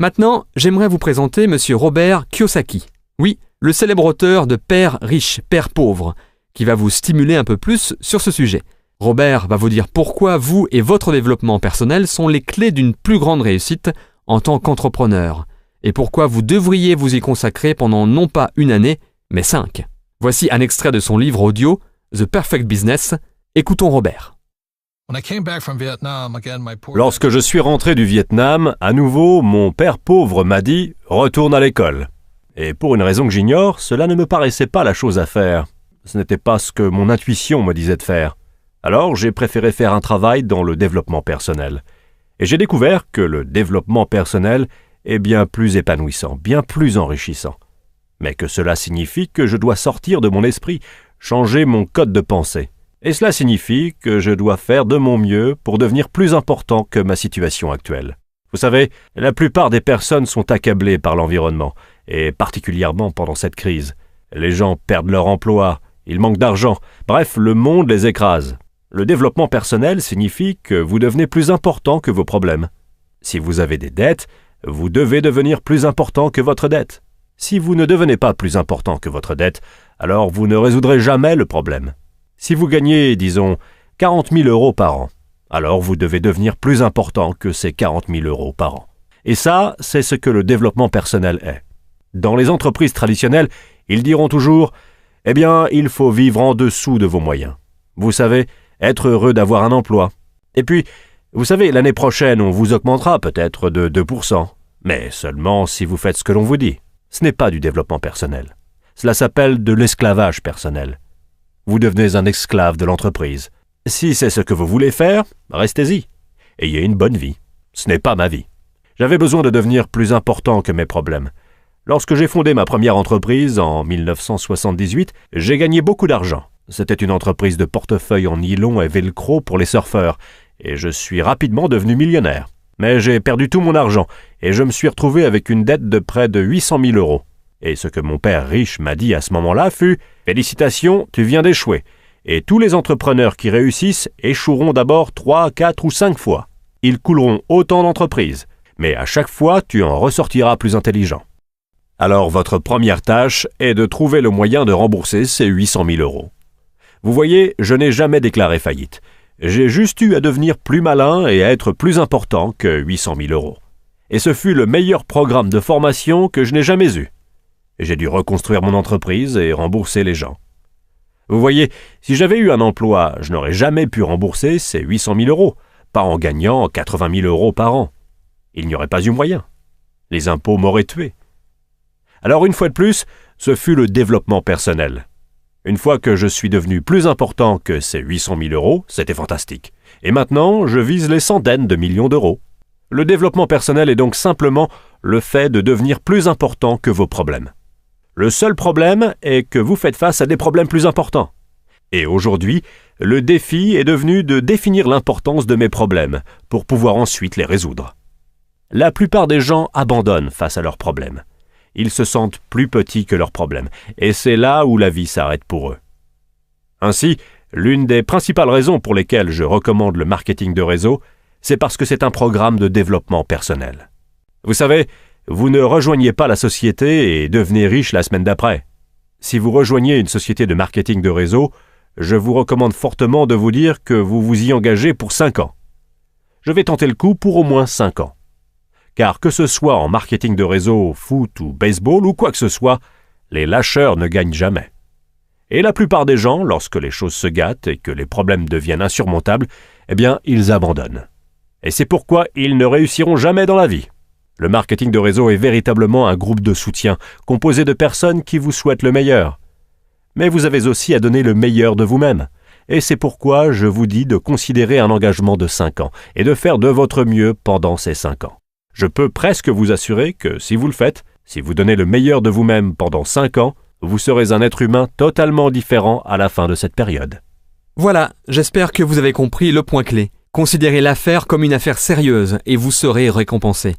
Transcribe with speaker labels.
Speaker 1: Maintenant, j'aimerais vous présenter M. Robert Kiyosaki. Oui, le célèbre auteur de Père riche, Père pauvre, qui va vous stimuler un peu plus sur ce sujet. Robert va vous dire pourquoi vous et votre développement personnel sont les clés d'une plus grande réussite en tant qu'entrepreneur, et pourquoi vous devriez vous y consacrer pendant non pas 1 année, mais 5. Voici un extrait de son livre audio, The Perfect Business. Écoutons Robert.
Speaker 2: Lorsque je suis rentré du Vietnam, à nouveau, mon père pauvre m'a dit « Retourne à l'école ». Et pour une raison que j'ignore, cela ne me paraissait pas la chose à faire. Ce n'était pas ce que mon intuition me disait de faire. Alors j'ai préféré faire un travail dans le développement personnel. Et j'ai découvert que le développement personnel est bien plus épanouissant, bien plus enrichissant. Mais que cela signifie que je dois sortir de mon esprit, changer mon code de pensée. Et cela signifie que je dois faire de mon mieux pour devenir plus important que ma situation actuelle. Vous savez, la plupart des personnes sont accablées par l'environnement, et particulièrement pendant cette crise. Les gens perdent leur emploi, ils manquent d'argent, bref, le monde les écrase. Le développement personnel signifie que vous devenez plus important que vos problèmes. Si vous avez des dettes, vous devez devenir plus important que votre dette. Si vous ne devenez pas plus important que votre dette, alors vous ne résoudrez jamais le problème. Si vous gagnez, disons, 40 000 € par an, alors vous devez devenir plus important que ces 40 000 € par an. Et ça, c'est ce que le développement personnel est. Dans les entreprises traditionnelles, ils diront toujours « Eh bien, il faut vivre en dessous de vos moyens. Vous savez, être heureux d'avoir un emploi. Et puis, vous savez, l'année prochaine, on vous augmentera peut-être de 2%, mais seulement si vous faites ce que l'on vous dit. Ce n'est pas du développement personnel. Cela s'appelle de l'esclavage personnel. Vous devenez un esclave de l'entreprise. Si c'est ce que vous voulez faire, restez-y. Ayez une bonne vie. Ce n'est pas ma vie. J'avais besoin de devenir plus important que mes problèmes. Lorsque j'ai fondé ma première entreprise en 1978, j'ai gagné beaucoup d'argent. C'était une entreprise de portefeuille en nylon et velcro pour les surfeurs, et je suis rapidement devenu millionnaire. Mais j'ai perdu tout mon argent, et je me suis retrouvé avec une dette de près de 800 000 €. Et ce que mon père riche m'a dit à ce moment-là fut « Félicitations, tu viens d'échouer. Et tous les entrepreneurs qui réussissent échoueront d'abord 3, 4 ou 5 fois. Ils couleront autant d'entreprises, mais à chaque fois, tu en ressortiras plus intelligent. Alors votre première tâche est de trouver le moyen de rembourser ces 800 000 €. Vous voyez, je n'ai jamais déclaré faillite. J'ai juste eu à devenir plus malin et à être plus important que 800 000 €. Et ce fut le meilleur programme de formation que je n'ai jamais eu. J'ai dû reconstruire mon entreprise et rembourser les gens. Vous voyez, si j'avais eu un emploi, je n'aurais jamais pu rembourser ces 800 000 €, pas en gagnant 80 000 € par an. Il n'y aurait pas eu moyen. Les impôts m'auraient tué. Alors une fois de plus, ce fut le développement personnel. Une fois que je suis devenu plus important que ces 800 000 €, c'était fantastique. Et maintenant, je vise les centaines de millions d'euros. Le développement personnel est donc simplement le fait de devenir plus important que vos problèmes. Le seul problème est que vous faites face à des problèmes plus importants. Et aujourd'hui, le défi est devenu de définir l'importance de mes problèmes pour pouvoir ensuite les résoudre. La plupart des gens abandonnent face à leurs problèmes. Ils se sentent plus petits que leurs problèmes, et c'est là où la vie s'arrête pour eux. Ainsi, l'une des principales raisons pour lesquelles je recommande le marketing de réseau, c'est parce que c'est un programme de développement personnel. Vous savez, vous ne rejoignez pas la société et devenez riche la semaine d'après. Si vous rejoignez une société de marketing de réseau, je vous recommande fortement de vous dire que vous vous y engagez pour 5 ans. Je vais tenter le coup pour au moins 5 ans. Car que ce soit en marketing de réseau, foot ou baseball ou quoi que ce soit, les lâcheurs ne gagnent jamais. Et la plupart des gens, lorsque les choses se gâtent et que les problèmes deviennent insurmontables, eh bien, ils abandonnent. Et c'est pourquoi ils ne réussiront jamais dans la vie. Le marketing de réseau est véritablement un groupe de soutien composé de personnes qui vous souhaitent le meilleur. Mais vous avez aussi à donner le meilleur de vous-même. Et c'est pourquoi je vous dis de considérer un engagement de 5 ans et de faire de votre mieux pendant ces 5 ans. Je peux presque vous assurer que si vous le faites, si vous donnez le meilleur de vous-même pendant 5 ans, vous serez un être humain totalement différent à la fin de cette période.
Speaker 1: Voilà, j'espère que vous avez compris le point clé. Considérez l'affaire comme une affaire sérieuse et vous serez récompensé.